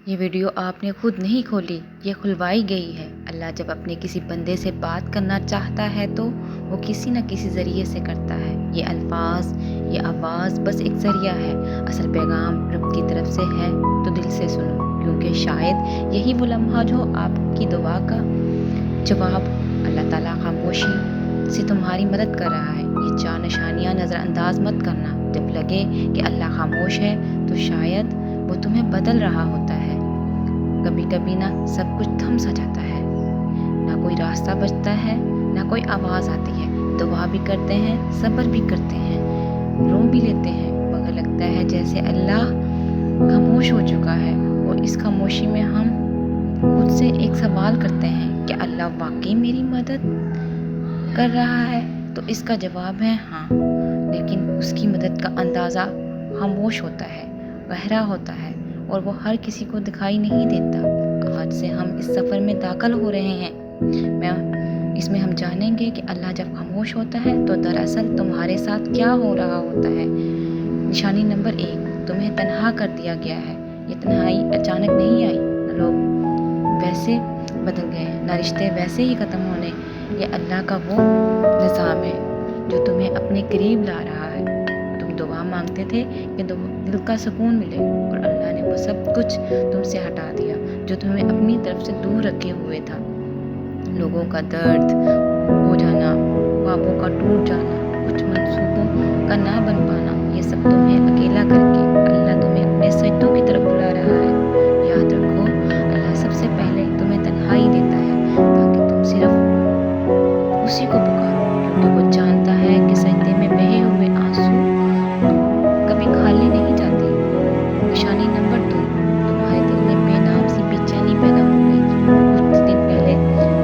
یہ ویڈیو آپ نے خود نہیں کھولی، یہ کھلوائی گئی ہے۔ اللہ جب اپنے کسی بندے سے بات کرنا چاہتا ہے تو وہ کسی نہ کسی ذریعے سے کرتا ہے۔ یہ الفاظ، یہ آواز بس ایک ذریعہ ہے، اصل پیغام رب کی طرف سے ہے تو دل سے سنو، کیونکہ شاید یہی وہ لمحہ جو آپ کی دعا کا جواب۔ اللہ تعالیٰ خاموشی سے تمہاری مدد کر رہا ہے۔ یہ 4 نشانیاں نظر انداز مت کرنا۔ جب لگے کہ اللہ خاموش ہے تو شاید وہ تمہیں بدل رہا ہوتا ہے۔ کبھی کبھی نہ سب کچھ تھم سا جاتا ہے، نہ کوئی راستہ بچتا ہے، نہ کوئی آواز آتی ہے۔ دعا بھی کرتے ہیں، صبر بھی کرتے ہیں، رو بھی لیتے ہیں، مگر لگتا ہے جیسے اللہ خاموش ہو چکا ہے۔ اور اس خاموشی میں ہم خود سے ایک سوال کرتے ہیں، کیا اللہ واقعی میری مدد کر رہا ہے؟ تو اس کا جواب ہے ہاں، لیکن اس کی مدد کا اندازہ خاموش ہوتا ہے، گہرا ہوتا ہے، اور وہ ہر کسی کو دکھائی نہیں دیتا۔ آج سے ہم اس سفر میں داخل ہو رہے ہیں۔ اس میں ہم جانیں گے کہ اللہ جب خاموش ہوتا ہے تو دراصل تمہارے ساتھ کیا ہو رہا ہوتا ہے۔ نشانی نمبر 1، تمہیں تنہا کر دیا گیا ہے۔ یہ تنہائی اچانک نہیں آئی، نہ لوگ ویسے بدل گئے، نہ رشتے ویسے ہی ختم ہونے۔ یہ اللہ کا وہ نظام ہے جو تمہیں اپنے قریب لا رہا ہے۔ تم دعا مانگتے تھے کہ دل کا سکون ملے، اور اللہ نے وہ سب کچھ تم سے ہٹا دیا جو تمہیں اپنی طرف سے دور رکھے ہوئے تھا۔ لوگوں کا درد ہو جانا، خوابوں کا ٹوٹ جانا، کچھ منصوبوں کا نہ بن پانا، یہ سب تمہیں اکیلا کر کے اللہ تمہیں اپنے سجدوں کی طرف بلا رہا ہے۔ یاد رکھو، اللہ سب سے پہلے تمہیں تنہائی دیتا ہے تاکہ تم صرف اسی کو پکارو، کیونکہ وہ جانتا ہے کہ سجدے میں بہے ہوئے آنسو کبھی خالی نہیں جاتے۔ نشانی نمبر 2، تمہارے دل میں بے نام سی بے چینی پیدا ہو گئی۔ کچھ دن پہلے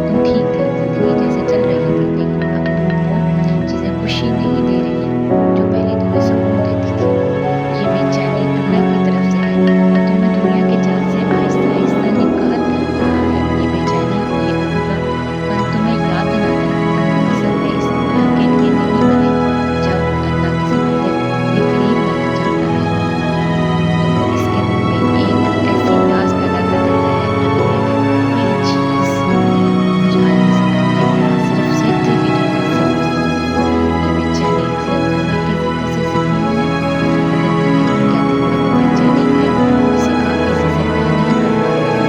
تم ٹھیک تھے، زندگی جیسے چل رہی تھی، لیکن اب تم کو چیزیں خوشی نہیں دے رہی جو پہلے تمہیں سکون دیتی تھی۔ یہ بے چینی اللہ کی طرف سے ہے، وہ تمہیں دنیا کے جال سے آہستہ آہستہ نکال رہا ہے۔ یہ بے چینی، یہ پن تمہیں یاد دلاتا ہے کہ تم اصل میں اس دنیا کے لیے نہیں بنے۔ جب اللہ کسی بندے کو اپنے قریب لانا چاہتا ہے تو وہ اس کے دل میں ایک ایسی پیاس پیدا کر دیتا ہے جو دنیا کی کوئی چیز تمہیں بجھا نہیں سکتی۔ یہ پیاس صرف سجدے کی ٹھنڈک سے بجھتی ہے، یہ بے چینی صرف اللہ کے ذکر سے سکون ہے۔ اگر کبھی تم کہتے ہو کہ بے چینی ہے کسی خاص کسی سے بیان نہیں کر پاتے،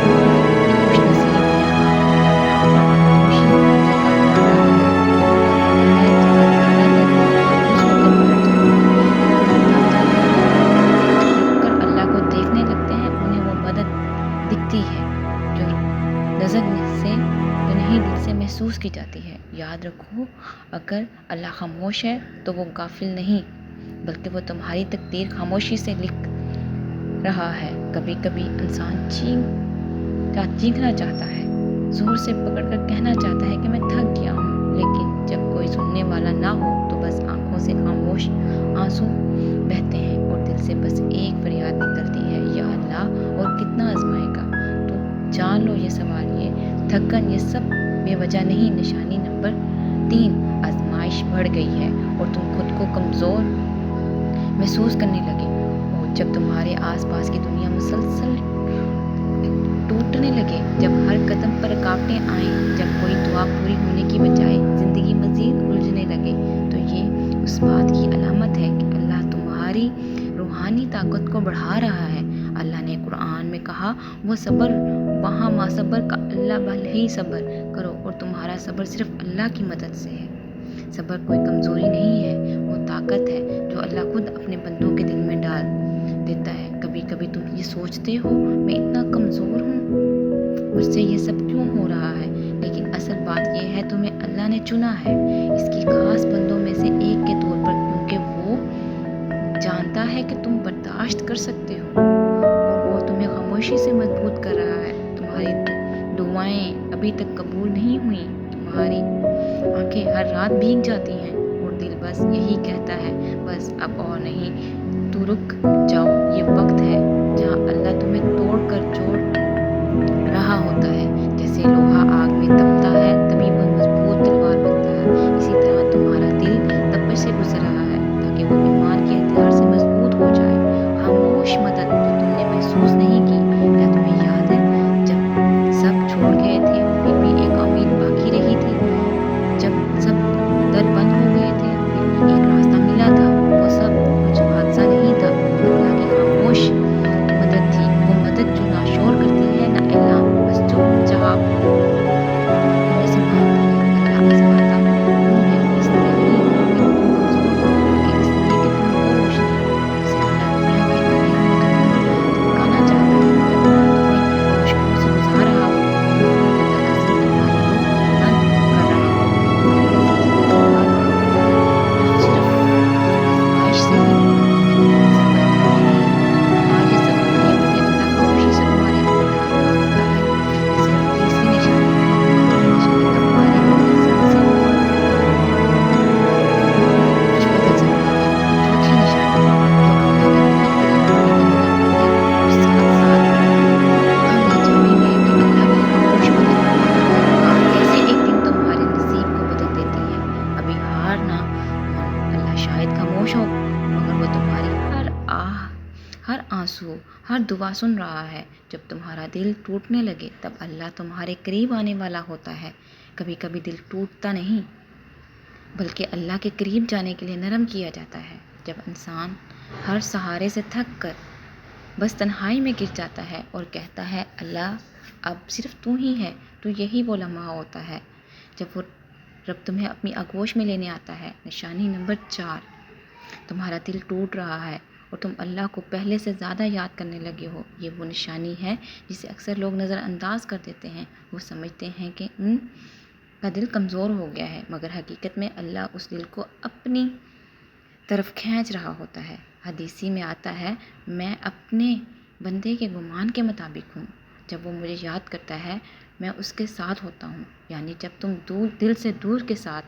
تو خوش نصیب ہیں آپ، اللہ وہاں پر خاموشی سے کام کر رہا ہے۔ وہ وقت آتا ہے جب زیادہ تر لوگ مایوس ہو کر بیٹھ جاتے ہیں، اور تب جا کر رک کر اللہ کو دیکھنے لگتے ہیں۔ انہیں وہ مدد دکھتی ہے جو نظر سے تو نہیں، دل سے محسوس کی جاتی ہے۔ یاد رکھو، اگر اللہ خاموش ہے تو وہ غافل نہیں، بلکہ وہ تمہاری تقدیر خاموشی سے لکھ رہا ہے۔ کبھی کبھی انسان چیخنا چاہتا ہے، زور سے پکڑ کر کہنا چاہتا ہے کہ میں تھک گیا ہوں، لیکن جب کوئی سننے والا نہ ہو تو بس آنکھوں سے خاموش آنسو بہتے ہیں اور دل سے بس ایک فریاد نکلتی ہے، یا اللہ اور کتنا آزمائے گا۔ تو جان لو، یہ سوال، یہ تھکن، یہ سب بے وجہ نہیں۔ نشانی نمبر 3، آزمائش بڑھ گئی ہے اور تم خود کو کمزور محسوس کرنے لگے ہو۔ جب تمہارے آس پاس کی دنیا مسلسل ٹوٹنے لگے، جب ہر قدم پر رکاوٹیں آئیں، جب کوئی دعا پوری ہونے کی بجائے زندگی مزید الجھنے لگے، تو یہ اس بات کی علامت ہے کہ اللہ تمہاری روحانی طاقت کو بڑھا رہا ہے۔ اللہ نے قرآن میں کہا، وہ صبر وہاں ما صبر کا اللہ بھلے ہی صبر کرو، اور تمہارا صبر صرف اللہ کی مدد سے ہے۔ صبر کوئی کمزوری نہیں ہے، وہ طاقت ہے جو اللہ خود اپنے بندوں کے دل میں ڈال دیتا ہے۔ کبھی کبھی تم یہ سوچتے ہو، میں اتنا کمزور ہوں، مجھ سے یہ سب کیوں ہو رہا ہے؟ لیکن اصل بات یہ ہے، تمہیں اللہ نے چنا ہے اس کی خاص بندوں میں سے ایک کے طور پر، کیونکہ وہ جانتا ہے کہ تم برداشت کر سکتے ہو، اور وہ تمہیں خاموشی سے مضبوط کر رہا ہے۔ تمہاری دعائیں ابھی تک قبول نہیں ہوئیں، تمہاری آنکھیں ہر رات بھیگ جاتی ہیں، اور دل بس یہی کہتا ہے، بس اب اور نہیں۔ تو رک جاؤ، یہ وقت ہے جہاں اللہ تمہیں توڑ کر جوڑ رہا ہوتا ہے۔ جیسے لوہا آگ میں تپتا ہے تبھی وہ مضبوط تلوار بنتا ہے، اسی طرح تمہارا دل تپش سے گزر رہا ہے تاکہ وہ ایمان کے ہتھیار سے مضبوط ہو جائے۔ خاموش مدد جو تم نے محسوس نہیں کی یا تمہیں یاد دعا سن رہا ہے۔ جب تمہارا دل ٹوٹنے لگے تب اللہ تمہارے قریب آنے والا ہوتا ہے۔ کبھی کبھی دل ٹوٹتا نہیں بلکہ اللہ کے قریب جانے کے لیے نرم کیا جاتا ہے۔ جب انسان ہر سہارے سے تھک کر بس تنہائی میں گر جاتا ہے اور کہتا ہے اللہ اب صرف تو ہی ہے، تو یہی وہ لمحہ ہوتا ہے جب وہ رب تمہیں اپنی آغوش میں لینے آتا ہے۔ نشانی نمبر 4، تمہارا دل ٹوٹ رہا ہے اور تم اللہ کو پہلے سے زیادہ یاد کرنے لگے ہو۔ یہ وہ نشانی ہے جسے اکثر لوگ نظر انداز کر دیتے ہیں۔ وہ سمجھتے ہیں کہ ان کا دل کمزور ہو گیا ہے، مگر حقیقت میں اللہ اس دل کو اپنی طرف کھینچ رہا ہوتا ہے۔ حدیثی میں آتا ہے میں اپنے بندے کے گمان کے مطابق ہوں، جب وہ مجھے یاد کرتا ہے میں اس کے ساتھ ہوتا ہوں۔ یعنی جب تم دل سے دور کے ساتھ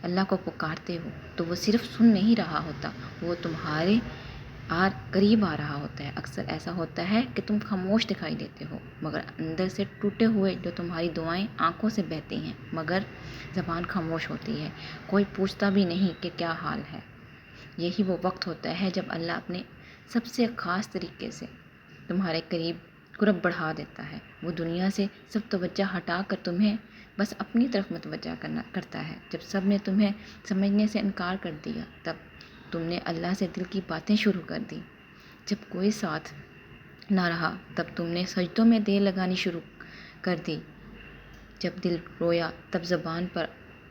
اللہ کو پکارتے ہو تو وہ صرف سن نہیں رہا ہوتا، وہ تمہارے قریب آ رہا ہوتا ہے۔ اکثر ایسا ہوتا ہے کہ تم خاموش دکھائی دیتے ہو مگر اندر سے ٹوٹے ہوئے، جو تمہاری دعائیں آنکھوں سے بہتی ہیں مگر زبان خاموش ہوتی ہے، کوئی پوچھتا بھی نہیں کہ کیا حال ہے۔ یہی وہ وقت ہوتا ہے جب اللہ اپنے سب سے خاص طریقے سے تمہارے قرب بڑھا دیتا ہے۔ وہ دنیا سے سب توجہ ہٹا کر تمہیں بس اپنی طرف متوجہ کرتا ہے۔ جب سب نے تمہیں سمجھنے سے انکار کر دیا تب تم نے اللہ سے دل کی باتیں شروع کر دی۔ جب کوئی ساتھ نہ رہا تب تم نے سجدوں میں دیر لگانی شروع کر دی۔ جب دل رویا تب زبان پر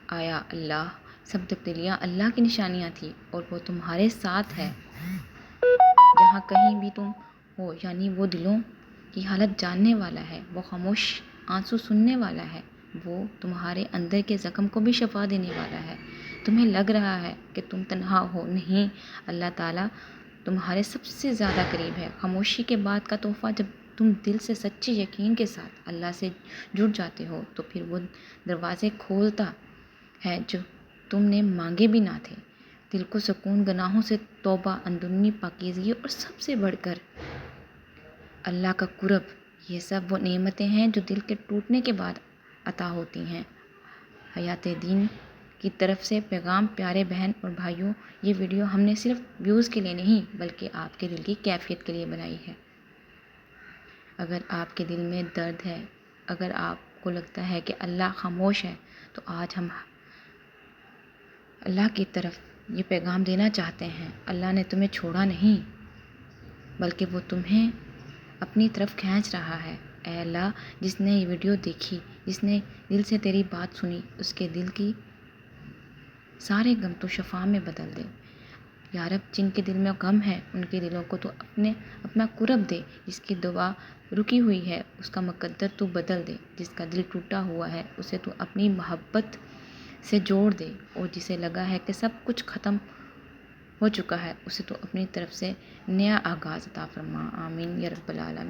آیا اللہ۔ سب تبدیلیاں اللہ کی نشانیاں تھیں اور وہ تمہارے ساتھ ہے جہاں کہیں بھی تم ہو۔ یعنی وہ دلوں کی حالت جاننے والا ہے، وہ خاموش آنسو سننے والا ہے، وہ تمہارے اندر کے زخم کو بھی شفا دینے والا ہے۔ تمہیں لگ رہا ہے کہ تم تنہا ہو، نہیں، اللہ تعالیٰ تمہارے سب سے زیادہ قریب ہے۔ خاموشی کے بعد کا تحفہ، جب تم دل سے سچے یقین کے ساتھ اللہ سے جڑ جاتے ہو تو پھر وہ دروازے کھولتا ہے جو تم نے مانگے بھی نہ تھے۔ دل کو سکون، گناہوں سے توبہ، اندرونی پاکیزگی اور سب سے بڑھ کر اللہ کا قرب، یہ سب وہ نعمتیں ہیں جو دل کے ٹوٹنے کے بعد عطا ہوتی ہیں۔ حیات دین کی طرف سے پیغام۔ پیارے بہن اور بھائیوں، یہ ویڈیو ہم نے صرف ویوز کے لیے نہیں بلکہ آپ کے دل کی کیفیت کے لیے بنائی ہے۔ اگر آپ کے دل میں درد ہے، اگر آپ کو لگتا ہے کہ اللہ خاموش ہے، تو آج ہم اللہ کی طرف یہ پیغام دینا چاہتے ہیں۔ اللہ نے تمہیں چھوڑا نہیں بلکہ وہ تمہیں اپنی طرف کھینچ رہا ہے۔ اے اللہ، جس نے یہ ویڈیو دیکھی، جس نے دل سے تیری بات سنی، اس کے دل کی سارے غم تو شفا میں بدل دے۔ یا رب، جن کے دل میں غم ہے ان کے دلوں کو تو اپنا قرب دے۔ جس کی دعا رکی ہوئی ہے اس کا مقدر تو بدل دے۔ جس کا دل ٹوٹا ہوا ہے اسے تو اپنی محبت سے جوڑ دے، اور جسے لگا ہے کہ سب کچھ ختم ہو چکا ہے اسے تو اپنی طرف سے نیا آغاز عطا فرما۔ آمین یا رب العالمین۔